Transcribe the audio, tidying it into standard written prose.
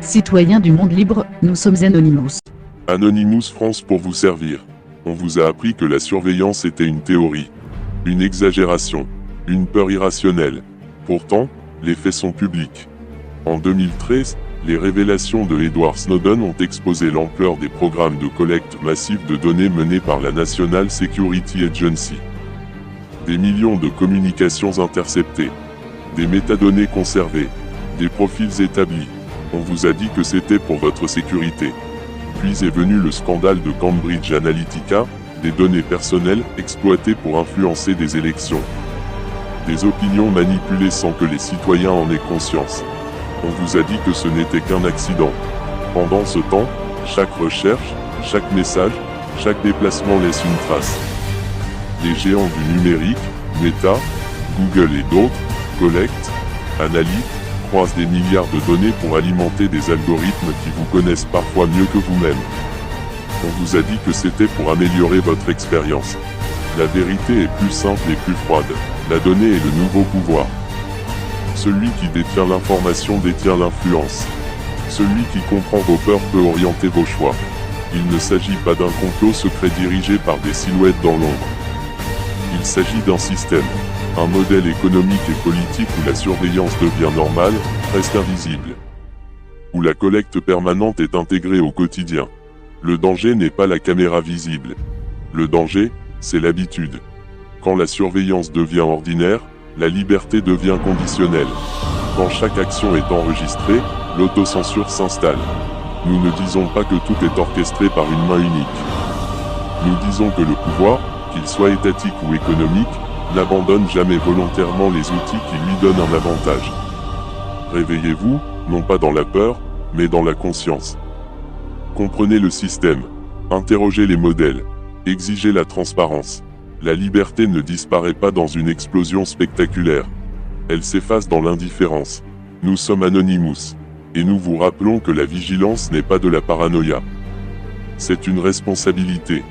Citoyens du monde libre, nous sommes Anonymous. Anonymous France pour vous servir. On vous a appris que la surveillance était une théorie, une exagération, une peur irrationnelle. Pourtant, les faits sont publics. En 2013, les révélations de Edward Snowden ont exposé l'ampleur des programmes de collecte massive de données menés par la National Security Agency. Des millions de communications interceptées, des métadonnées conservées, des profils établis. On vous a dit que c'était pour votre sécurité. Puis est venu le scandale de Cambridge Analytica, des données personnelles exploitées pour influencer des élections. Des opinions manipulées sans que les citoyens en aient conscience. On vous a dit que ce n'était qu'un accident. Pendant ce temps, chaque recherche, chaque message, chaque déplacement laisse une trace. Les géants du numérique, Meta, Google et d'autres, collectent, analysent, croisent des milliards de données pour alimenter des algorithmes qui vous connaissent parfois mieux que vous-même. On vous a dit que c'était pour améliorer votre expérience. La vérité est plus simple et plus froide. La donnée est le nouveau pouvoir. Celui qui détient l'information détient l'influence. Celui qui comprend vos peurs peut orienter vos choix. Il ne s'agit pas d'un complot secret dirigé par des silhouettes dans l'ombre. Il s'agit d'un système, un modèle économique et politique où la surveillance devient normale, reste invisible. Où la collecte permanente est intégrée au quotidien. Le danger n'est pas la caméra visible. Le danger, c'est l'habitude. Quand la surveillance devient ordinaire, la liberté devient conditionnelle. Quand chaque action est enregistrée, l'autocensure s'installe. Nous ne disons pas que tout est orchestré par une main unique. Nous disons que le pouvoir, qu'il soit étatique ou économique, n'abandonne jamais volontairement les outils qui lui donnent un avantage. Réveillez-vous, non pas dans la peur, mais dans la conscience. Comprenez le système. Interrogez les modèles. Exigez la transparence. La liberté ne disparaît pas dans une explosion spectaculaire. Elle s'efface dans l'indifférence. Nous sommes Anonymous. Et nous vous rappelons que la vigilance n'est pas de la paranoïa. C'est une responsabilité.